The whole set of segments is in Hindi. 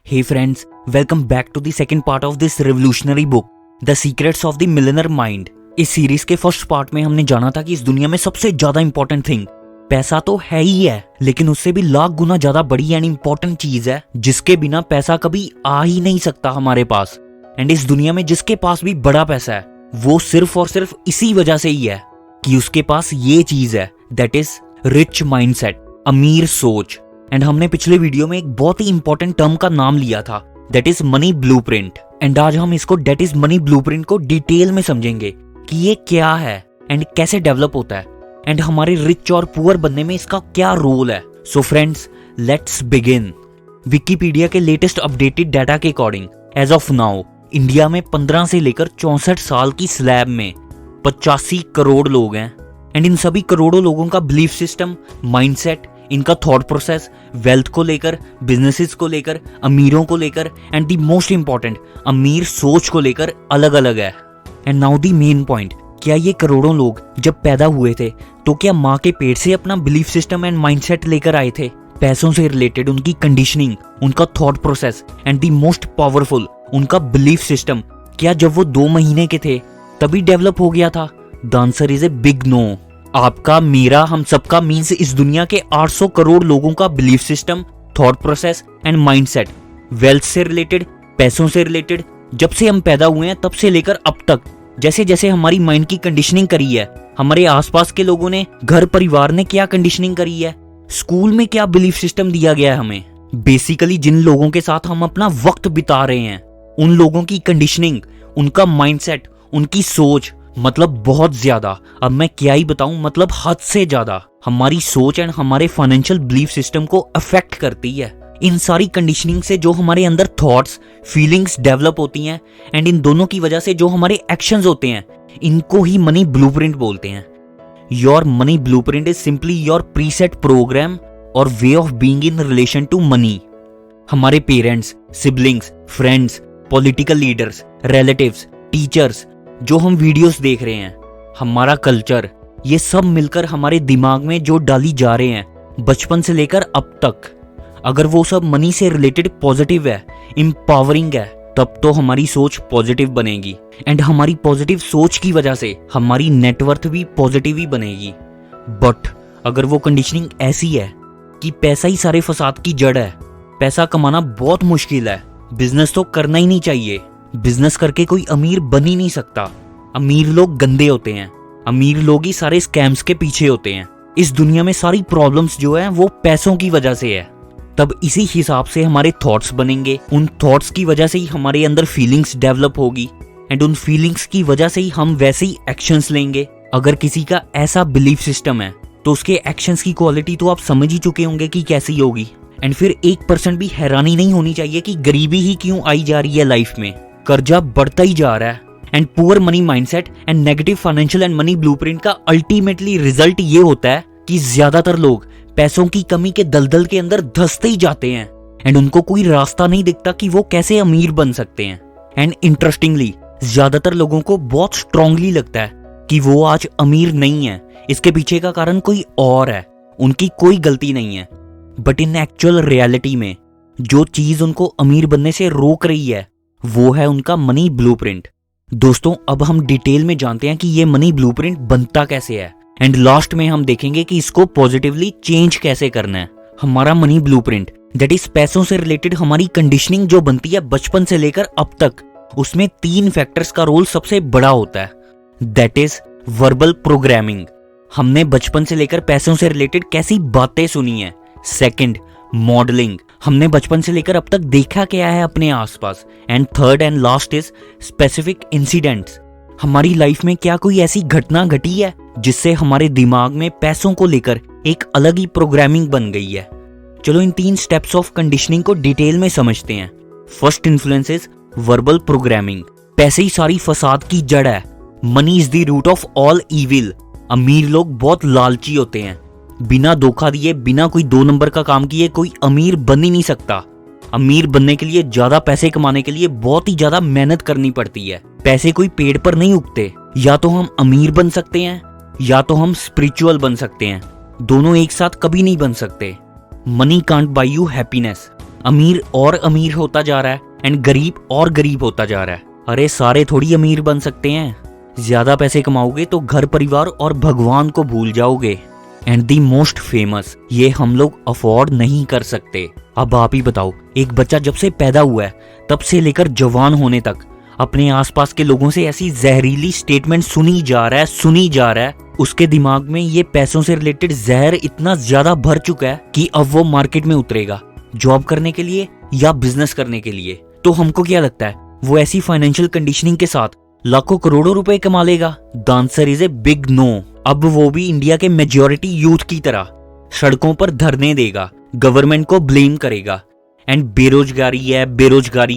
Hey friends, welcome back to the second part of this revolutionary book, The Secrets of the Millionaire Mind। इस सीरीज के फर्स्ट पार्ट में हमने जाना था कि इस दुनिया में सबसे ज्यादा इंपॉर्टेंट थिंग पैसा तो है ही है, लेकिन उससे भी लाख गुना ज्यादा बड़ी एंड इंपॉर्टेंट चीज है जिसके बिना पैसा कभी आ ही नहीं सकता हमारे पास। एंड इस दुनिया में जिसके पास भी बड़ा पैसा है वो सिर्फ और सिर्फ इसी वजह से ही है कि उसके पास ये चीज है, दैट इज रिच माइंडसेट, अमीर सोच। एंड हमने पिछले वीडियो में एक बहुत ही इंपॉर्टेंट टर्म का नाम लिया था, that is money blueprint. And आज हम इसको दैट इज मनी ब्लूप्रिंट को डिटेल में समझेंगे कि ये क्या है एंड कैसे डेवलप होता है एंड हमारे रिच और पुअर बनने में इसका क्या रोल है। So friends, let's begin. Wikipedia के लेटेस्ट अपडेटेड डाटा के according as of now India में 15 से लेकर 64 साल की स्लैब में 85 करोड़ लोग हैं। एंड इन सभी करोड़ों लोगों का बिलीफ सिस्टम, माइंडसेट, इनका थॉट प्रोसेस वेल्थ को लेकर, बिजनेसेस को लेकर, अमीरों को लेकर एंड द मोस्ट इंपॉर्टेंट अमीर सोच को लेकर अलग अलग है। And now the main point, क्या ये करोड़ों लोग जब पैदा हुए थे तो क्या माँ के पेट से अपना बिलीफ सिस्टम एंड माइंडसेट लेकर आए थे? पैसों से रिलेटेड उनकी कंडीशनिंग, उनका thought process and the most powerful उनका बिलीफ सिस्टम, क्या जब वो 2 महीने के थे तभी डेवलप हो गया था? The answer is a big no. आपका, मेरा, हम सबका मीन्स इस दुनिया के 800 करोड़ लोगों का belief system, thought process and mindset wealth से रिलेटेड, पैसों से रिलेटेड, जब से हम पैदा हुए हैं तब से लेकर अब तक जैसे जैसे हमारी माइंड की कंडीशनिंग करी है, हमारे आसपास के लोगों ने, घर परिवार ने क्या कंडीशनिंग करी है, स्कूल में क्या बिलीफ सिस्टम दिया गया है हमें, बेसिकली जिन लोगों के साथ हम अपना वक्त बिता रहे हैं उन लोगों की कंडीशनिंग, उनका माइंडसेट, उनकी सोच, मतलब बहुत ज्यादा। अब मैं क्या ही बताऊं, मतलब हद से ज्यादा हमारी सोच एंड हमारे फाइनेंशियल बिलीफ सिस्टम को अफेक्ट करती है। इन सारी कंडीशनिंग से जो हमारे अंदर थॉट्स, फीलिंग्स डेवलप होती हैं एंड इन दोनों की वजह से जो हमारे एक्शंस होते हैं, इनको ही मनी ब्लूप्रिंट बोलते हैं। Your money blueprint is simply your preset programme और way of being in relation to money. हमारे parents, siblings, friends, political leaders, relatives, teachers, जो हम वीडियोस देख रहे हैं, हमारा कल्चर, ये सब मिलकर हमारे दिमाग में जो डाली जा रहे हैं बचपन से लेकर अब तक, अगर वो सब मनी से रिलेटेड पॉजिटिव है, एम्पावरिंग है, तब तो हमारी सोच पॉजिटिव बनेगी एंड हमारी पॉजिटिव सोच की वजह से हमारी नेटवर्थ भी पॉजिटिव ही बनेगी। बट अगर वो कंडीशनिंग ऐसी है कि पैसा ही सारे फसाद की जड़ है, पैसा कमाना बहुत मुश्किल है, बिजनेस तो करना ही नहीं चाहिए, बिजनेस करके कोई अमीर बन ही नहीं सकता, अमीर लोग गंदे होते हैं, अमीर लोग ही सारे स्कैम्स के पीछे होते हैं, इस दुनिया में सारी प्रॉब्लम्स जो है वो पैसों की वजह से है, तब इसी हिसाब से हमारे थॉट्स बनेंगे, उन थॉट्स की वजह से ही हमारे अंदर फीलिंग्स डेवलप होगी एंड उन फीलिंग्स की वजह से ही हम वैसे ही एक्शंस लेंगे। अगर किसी का ऐसा बिलीफ सिस्टम है तो उसके एक्शंस की क्वालिटी तो आप समझ ही चुके होंगे कि कैसी होगी। एंड फिर 1% भी हैरानी नहीं होनी चाहिए कि गरीबी ही क्यों आई जा रही है लाइफ में, कर्जा बढ़ता ही जा रहा है। And poor money mindset and negative financial and money blueprint का अल्टीमेटली रिजल्ट ये होता है कि ज्यादातर लोग पैसों की कमी के दलदल के अंदर धंसते ही जाते हैं एंड उनको कोई रास्ता नहीं दिखता कि वो कैसे अमीर बन सकते हैं। एंड इंटरेस्टिंगली ज्यादातर लोगों को बहुत स्ट्रांगली लगता है कि वो आज अमीर नहीं है, इसके पीछे का कारण कोई और है, उनकी कोई गलती नहीं है। बट इन एक्चुअल रियलिटी में जो चीज उनको अमीर बनने से रोक रही है वो है उनका मनी ब्लूप्रिंट। दोस्तों, अब हम डिटेल में जानते हैं कि ये मनी ब्लूप्रिंट बनता कैसे है एंड लास्ट में हम देखेंगे कि इसको पॉजिटिवली चेंज कैसे करना है। हमारा मनी ब्लूप्रिंट दैट इज पैसों से रिलेटेड हमारी कंडीशनिंग जो बनती है बचपन से लेकर अब तक, उसमें 3 फैक्टर्स का रोल सबसे बड़ा होता है, दैट इज वर्बल प्रोग्रामिंग। हमने बचपन से लेकर पैसों से रिलेटेड कैसी बातें सुनी है। सेकंड, मॉडलिंग, हमने बचपन से लेकर अब तक देखा क्या है अपने आसपास। And third and last is specific incidents, हमारी लाइफ में क्या कोई ऐसी घटना घटी है जिससे हमारे दिमाग में पैसों को लेकर एक अलग ही प्रोग्रामिंग बन गई है। चलो इन 3 स्टेप्स ऑफ कंडीशनिंग को डिटेल में समझते हैं। First influence is verbal programming. पैसे ही सारी फसाद की जड़ है, money is the root of all evil. अमीर लोग बहुत लालची होते हैं, बिना धोखा दिए, बिना कोई 2 नंबर का काम किए कोई अमीर बन ही नहीं सकता। अमीर बनने के लिए, ज्यादा पैसे कमाने के लिए बहुत ही ज्यादा मेहनत करनी पड़ती है। पैसे कोई पेड़ पर नहीं उगते, या तो हम अमीर बन सकते हैं या तो हम स्पिरिचुअल बन सकते हैं, दोनों एक साथ कभी नहीं बन सकते। Money can't buy you happiness. अमीर और अमीर होता जा रहा है एंड गरीब और गरीब होता जा रहा है। अरे सारे थोड़ी अमीर बन सकते हैं। ज्यादा पैसे कमाओगे तो घर परिवार और भगवान को भूल जाओगे। एंड दी मोस्ट फेमस, ये हम लोग अफोर्ड नहीं कर सकते। अब आप ही बताओ, एक बच्चा जब से पैदा हुआ है तब से लेकर जवान होने तक अपने आसपास के लोगों से ऐसी जहरीली स्टेटमेंट सुनी जा रहा है, उसके दिमाग में ये पैसों से रिलेटेड जहर इतना ज्यादा भर चुका है कि अब वो मार्केट में उतरेगा जॉब करने के लिए या बिजनेस करने के लिए। तो हमको क्या लगता है, वो ऐसी फाइनेंशियल कंडीशनिंग के साथ लाखों करोड़ों रुपए कमा लेगा? The answer is a big no. अब वो भी इंडिया के मेजॉरिटी यूथ की तरह सड़कों पर धरने देगा, गवर्नमेंट को ब्लेम करेगा एंड बेरोजगारी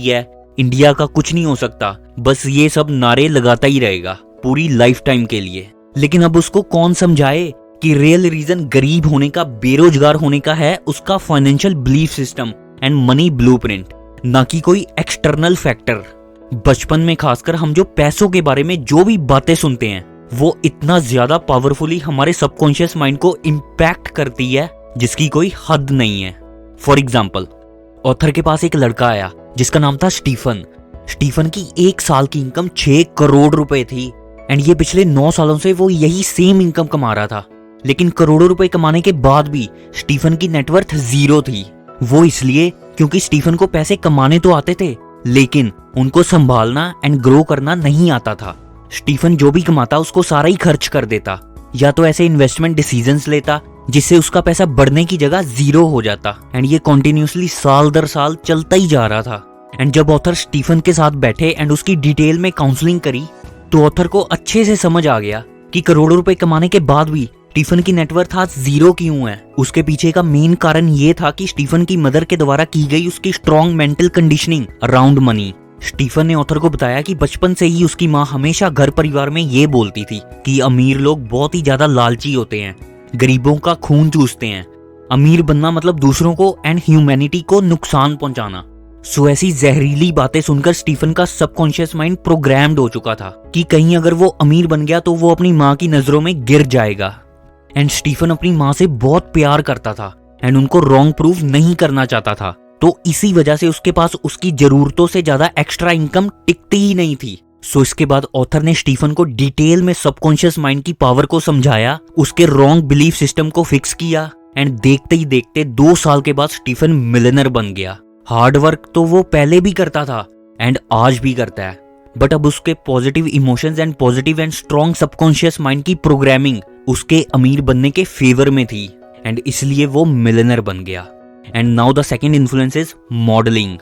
है, इंडिया का कुछ नहीं हो सकता, बस ये सब नारे लगाता ही रहेगा पूरी लाइफ टाइम के लिए। लेकिन अब उसको कौन समझाए कि रियल रीजन गरीब होने का, बेरोजगार होने का है उसका financial belief system and money blueprint, ना कि कोई एक्सटर्नल फैक्टर। बचपन में खासकर हम जो पैसों के बारे में जो भी बातें सुनते हैं वो इतना ज्यादा पावरफुली हमारे सबकॉन्शियस माइंड को इम्पैक्ट करती है जिसकी कोई हद नहीं है। फॉर एग्जाम्पल, ऑथर के पास एक लड़का आया जिसका नाम था स्टीफन की 1 साल की इनकम 6 करोड़ रुपए थी एंड ये पिछले 9 सालों से वो यही सेम इनकम कमा रहा था। लेकिन करोड़ों रुपए कमाने के बाद भी स्टीफन की नेटवर्थ 0 थी। वो इसलिए क्योंकि स्टीफन को पैसे कमाने तो आते थे लेकिन उनको संभालना एंड ग्रो करना नहीं आता था। स्टीफन जो भी कमाता उसको सारा ही खर्च कर देता, या तो ऐसे इन्वेस्टमेंट डिसीजंस लेता जिससे उसका पैसा बढ़ने की जगह 0 हो जाता एंड ये कॉन्टिन्यूसली साल दर साल चलता ही जा रहा था। एंड जब ऑथर स्टीफन के साथ बैठे एंड उसकी डिटेल में काउंसलिंग करी तो ऑथर को अच्छे से समझ आ गया कि करोड़ों रुपए कमाने के बाद भी स्टीफन की नेटवर्थ आज 0 क्यों है। उसके पीछे का मेन कारण ये था कि स्टीफन की मदर के द्वारा की गई उसकी strong mental conditioning around money. Stephen ने ऑथर को बताया कि बचपन से ही उसकी माँ हमेशा घर परिवार में ये बोलती थी कि अमीर लोग बहुत ही ज्यादा लालची होते हैं, गरीबों का खून चूसते हैं, अमीर बनना मतलब दूसरों को एंड ह्यूमैनिटी को नुकसान पहुंचाना। सो ऐसी जहरीली बातें सुनकर स्टीफन का सबकॉन्शियस माइंड प्रोग्राम्ड हो चुका था कि कहीं अगर वो अमीर बन गया तो वो अपनी माँ की नजरों में गिर जाएगा। एंड स्टीफन अपनी माँ से बहुत प्यार करता था एंड उनको रॉन्ग प्रूव नहीं करना चाहता था, तो इसी वजह से उसके पास उसकी जरूरतों से ज्यादा एक्स्ट्रा इनकम टिकती ही नहीं थी। सो इसके बाद ऑथर ने स्टीफन को डिटेल में सबकॉन्शियस माइंड की पावर को समझाया, उसके रॉन्ग बिलीफ सिस्टम को फिक्स किया एंड देखते ही देखते 2 साल के बाद स्टीफन मिलियनर बन गया। हार्ड वर्क तो वो पहले भी करता था एंड आज भी करता है, बट अब उसके positive emotions and positive and strong subconscious mind की प्रोग्रामिंग उसके अमीर बनने के फेवर में थी एंड इसलिए वो मिलियनर बन गया। And now the second influence is modelling.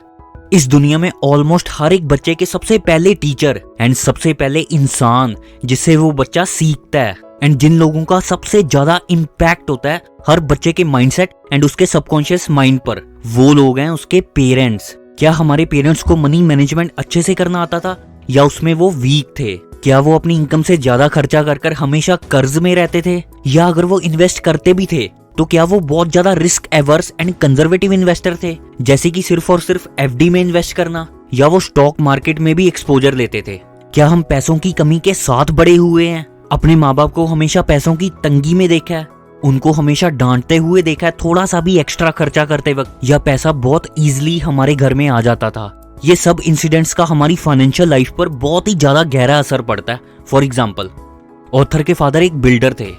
इस दुनिया में ऑलमोस्ट हर एक बच्चे के सबसे पहले टीचर एंड सबसे पहले इंसान जिससे वो बच्चा सीखता है एंड जिन लोगों का सबसे ज्यादा इम्पैक्ट होता है हर बच्चे के माइंडसेट एंड उसके सबकॉन्शियस माइंड पर, वो लोग हैं उसके पेरेंट्स। क्या हमारे पेरेंट्स को मनी मैनेजमेंट अच्छे से करना आता था या उसमें वो वीक थे? क्या वो अपनी इनकम से ज्यादा खर्चा कर हमेशा कर्ज में रहते थे, या अगर वो इन्वेस्ट करते भी थे तो क्या वो बहुत ज्यादा risk averse and conservative investor थे, जैसे कि सिर्फ और सिर्फ एफडी में इन्वेस्ट करना, या वो स्टॉक मार्केट में भी एक्सपोजर लेते थे? क्या हम पैसों की कमी के साथ बड़े हुए हैं? अपने माँ बाप को हमेशा पैसों की तंगी में देखा है, उनको हमेशा डांटते हुए देखा है थोड़ा सा भी एक्स्ट्रा खर्चा करते वक्त, या पैसा बहुत इजीली हमारे घर में आ जाता था? ये सब इंसिडेंट्स का हमारी फाइनेंशियल लाइफ पर बहुत ही ज्यादा गहरा असर पड़ता है। फॉर एग्जाम्पल, ऑथर के फादर एक बिल्डर थे,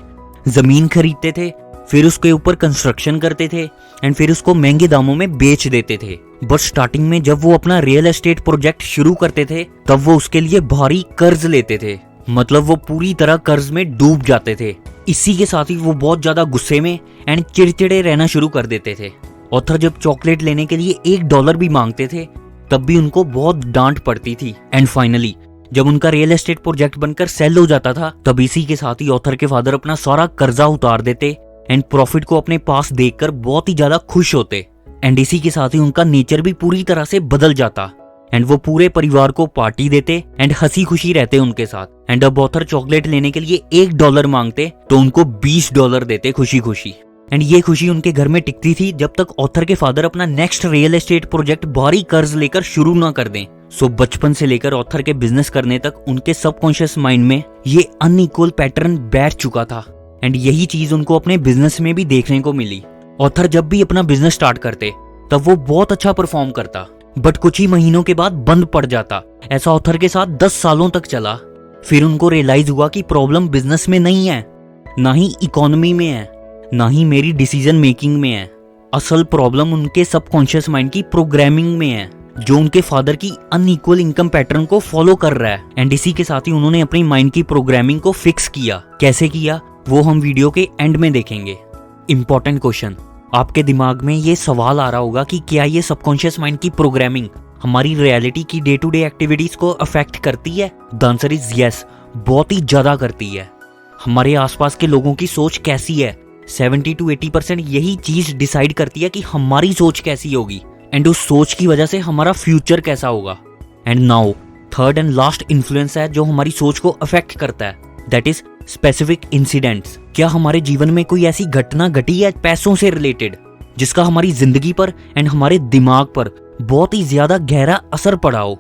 जमीन खरीदते थे, फिर उसके ऊपर कंस्ट्रक्शन करते थे एंड फिर उसको महंगे दामों में बेच देते थे। बट स्टार्टिंग में जब वो अपना रियल एस्टेट प्रोजेक्ट शुरू करते थे तब वो उसके लिए भारी कर्ज लेते थे, मतलब वो पूरी तरह कर्ज में डूब जाते थे। इसी के साथ ही वो बहुत ज्यादा गुस्से में एंड चिड़चिड़े रहना शुरू कर देते थे। ऑथर जब चॉकलेट लेने के लिए $1 भी मांगते थे तब भी उनको बहुत डांट पड़ती थी। एंड फाइनली जब उनका रियल एस्टेट प्रोजेक्ट बनकर सेल हो जाता था तब इसी के साथ ही ऑथर के फादर अपना सारा कर्जा उतार देते एंड प्रॉफिट को अपने पास देखकर बहुत ही ज्यादा खुश होते। एंड इसी के साथ ही उनका नेचर भी पूरी तरह से बदल जाता एंड वो पूरे परिवार को पार्टी देते एंड हंसी खुशी रहते उनके साथ। एंड अब ऑथर चॉकलेट लेने के लिए $1 मांगते तो उनको $20 देते खुशी खुशी। एंड ये खुशी उनके घर में टिकती थी जब तक ऑथर के फादर अपना नेक्स्ट रियल एस्टेट प्रोजेक्ट भारी कर्ज लेकर शुरू ना कर दें। सो बचपन से लेकर ऑथर के बिजनेस करने तक उनके सबकॉन्शियस माइंड में ये अनइक्वल पैटर्न बैठ चुका था एंड यही चीज उनको अपने बिजनेस में भी देखने को मिली। ऑथर जब भी अपना बिजनेस स्टार्ट करते तब वो बहुत अच्छा परफॉर्म करता, बट कुछ ही महीनों के बाद बंद पड़ जाता। ऐसा ऑथर के साथ 10 सालों तक चला। फिर उनको रियलाइज हुआ कि प्रॉब्लम बिजनेस में नहीं है, ना ही इकोनॉमी में है, ना ही मेरी डिसीजन मेकिंग में है। असल प्रॉब्लम उनके सबकॉन्शियस माइंड की प्रोग्रामिंग में है, जो उनके फादर की अनइक्वल इनकम पैटर्न को फॉलो कर रहा है। एंड इसी के साथ ही उन्होंने अपनी माइंड की प्रोग्रामिंग को फिक्स किया। कैसे किया वो हम वीडियो के एंड में देखेंगे। इंपॉर्टेंट क्वेश्चन, आपके दिमाग में ये सवाल आ रहा होगा कि क्या ये सबकॉन्शियस माइंड की प्रोग्रामिंग हमारी रियलिटी की डे टू डे एक्टिविटीज को अफेक्ट करती है? द आंसर इज यस, बहुत ही ज्यादा करती है। हमारे आसपास के लोगों की सोच कैसी है, 70 to 80% यही चीज डिसाइड करती है कि हमारी सोच कैसी होगी, एंड उस सोच की वजह से हमारा फ्यूचर कैसा होगा। And now third and last influence है जो हमारी सोच को अफेक्ट करता है, दैट इज स्पेसिफिक इंसिडेंट्स। क्या हमारे जीवन में कोई ऐसी घटना घटी है पैसों से रिलेटेड जिसका हमारी जिंदगी पर एंड हमारे दिमाग पर बहुत ही ज्यादा गहरा असर पड़ा हो?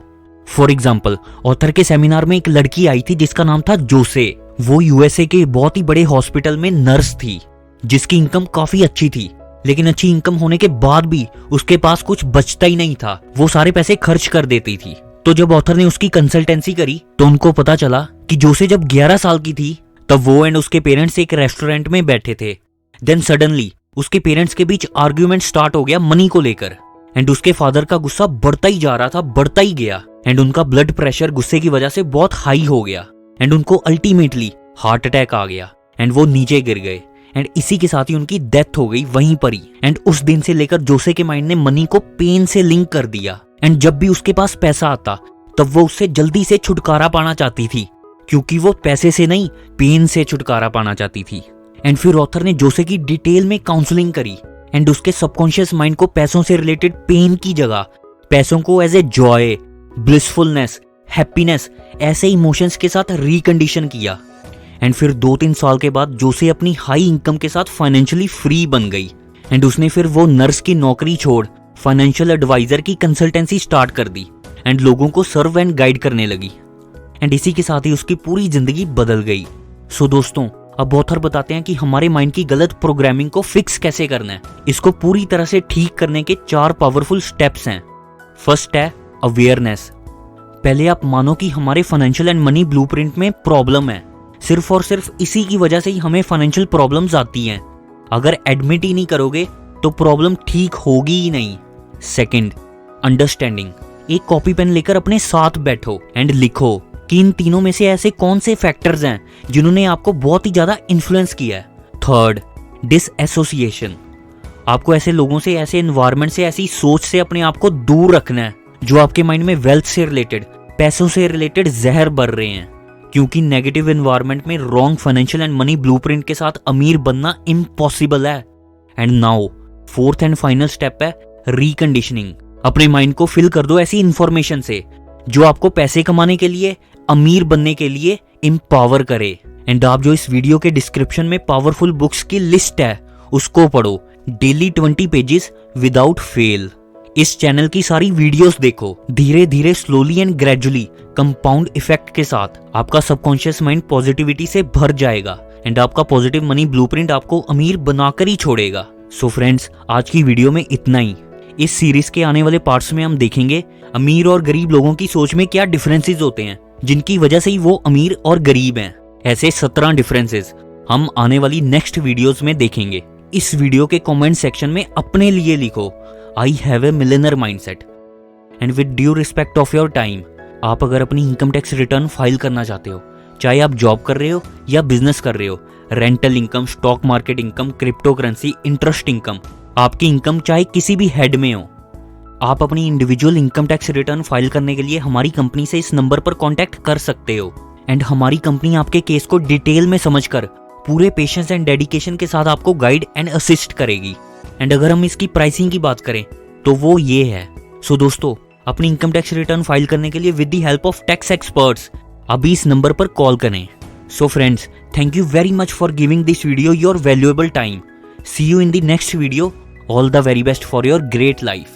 फॉर एग्जाम्पल, ऑथर के सेमिनार में एक लड़की आई थी जिसका नाम था जोसे। वो यूएसए के बहुत ही बड़े हॉस्पिटल में नर्स थी, जिसकी इनकम काफी अच्छी थी, लेकिन अच्छी इनकम होने के बाद भी उसके पास कुछ बचता ही नहीं था। वो सारे पैसे खर्च कर देती थी। तो जब ऑथर ने उसकी कंसल्टेंसी करी तो उनको पता चला कि जोसे जब 11 साल की थी तब वो एंड उसके पेरेंट्स एक रेस्टोरेंट में बैठे थे। देन सडनली उसके पेरेंट्स के बीच आर्ग्यूमेंट स्टार्ट हो गया मनी को लेकर, एंड उसके फादर का गुस्सा बढ़ता ही जा रहा था, बढ़ता ही गया, एंड उनका ब्लड प्रेशर गुस्से की वजह से बहुत हाई हो गया, एंड उनको अल्टीमेटली हार्ट अटैक आ गया, एंड वो नीचे गिर गए, एंड इसी के साथ ही उनकी डेथ हो गई वहीं पर ही। एंड उस दिन से लेकर जोसे के माइंड ने मनी को पेन से लिंक कर दिया, एंड जब भी उसके पास पैसा आता तब वो उससे जल्दी से छुटकारा पाना चाहती थी, क्योंकि वो पैसे से नहीं पेन से छुटकारा पाना चाहती थी। एंड फिर ऑथर ने जोसे की डिटेल में काउंसलिंग करी, एंड उसके सबकॉन्शियस माइंड को पैसों से रिलेटेड पेन की जगह पैसों को as a joy, blissfulness, happiness ऐसे इमोशंस के साथ रिकंडीशन किया। एंड फिर 2-3 साल के बाद जोसे अपनी हाई इनकम के साथ फाइनेंशियली फ्री बन गई, एंड उसने फिर वो नर्स की नौकरी छोड़ फाइनेंशियल एडवाइजर की कंसल्टेंसी स्टार्ट कर दी, एंड लोगों को सर्व एंड गाइड करने लगी, एंड इसी के साथ ही उसकी पूरी जिंदगी बदल गई। सो दोस्तों, अब ऑथर बताते हैं कि हमारे माइंड की गलत प्रोग्रामिंग को फिक्स कैसे करना है। इसको पूरी तरह से ठीक करने के 4 पावरफुल स्टेप्स हैं। फर्स्ट है अवेयरनेस। पहले आप मानो कि हमारे फाइनेंशियल एंड मनी ब्लूप्रिंट में प्रॉब्लम है, सिर्फ और सिर्फ इसी की वजह से ही हमें फाइनेंशियल प्रॉब्लम्स आती हैं। अगर एडमिट ही नहीं करोगे तो प्रॉब्लम ठीक होगी ही नहीं। Second, understanding. एक कॉपी पेन लेकर अपने साथ बैठो एंड लिखो कि इन तीनों में से ऐसे कौन से फैक्टर्स हैं जिन्होंने आपको बहुत ही ज्यादा इन्फ्लुएंस किया है। Third, dissociation. आपको ऐसे लोगों से, ऐसे एनवायरनमेंट से, ऐसी सोच से अपने आप को दूर रखना है जो आपके माइंड में वेल्थ से रिलेटेड, पैसों से रिलेटेड जहर भर रहे हैं, क्योंकि नेगेटिव एनवायरनमेंट में wrong financial and money blueprint के साथ अमीर बनना इम्पॉसिबल है। And now fourth and final step है रिकंडीशनिंग। अपने माइंड को फिल कर दो ऐसी इंफॉर्मेशन से जो आपको पैसे कमाने के लिए, अमीर बनने के लिए एम्पावर करे। एंड आप जो इस वीडियो के डिस्क्रिप्शन में पावरफुल बुक्स की लिस्ट है उसको पढ़ो, डेली 20 पेजेस विदाउट फेल। इस चैनल की सारी वीडियोस देखो, धीरे धीरे, slowly and gradually, compound effect के साथ आपका सबकॉन्शियस माइंड पॉजिटिविटी से भर जाएगा, एंड आपका पॉजिटिव मनी ब्लूप्रिंट आपको अमीर बनाकर ही छोड़ेगा। सो फ्रेंड्स, आज की वीडियो में इतना ही। इस सीरीज के आने वाले पार्ट्स में हम देखेंगे अमीर और गरीब लोगों की सोच में क्या डिफरेंसेस होते हैं जिनकी वजह से ही वो अमीर और गरीब हैं। ऐसे 17 डिफरेंसेस हम आने वाली नेक्स्ट वीडियोस में देखेंगे। इस वीडियो के कमेंट सेक्शन में अपने लिए लिखो, I have a millionaire mindset. And with due respect of your time, आप अगर अपनी इनकम टैक्स रिटर्न फाइल करना चाहते हो, चाहे आप जॉब कर रहे हो या बिजनेस कर रहे हो, rental income, stock market income, crypto currency, interest income, आपकी इनकम चाहे किसी भी हेड में हो, आप अपनी individual income tax return file करने के लिए हमारी कंपनी से इस नंबर पर कांटेक्ट कर सकते हो। एंड हमारी कंपनी आपके केस को डिटेल में समझकर पूरे पेशेंस एंड डेडिकेशन के साथ आपको गाइड एंड असिस्ट करेगी। एंड अगर हम इसकी प्राइसिंग की बात करें तो वो ये है। सो दोस्तों, अपनी इनकम टैक्स रिटर्न फाइल करने के लिए with the help of tax experts अभी इस नंबर पर कॉल करें। So friends, thank you very much for giving this video your valuable time. See you in the next video. All the very best for your great life.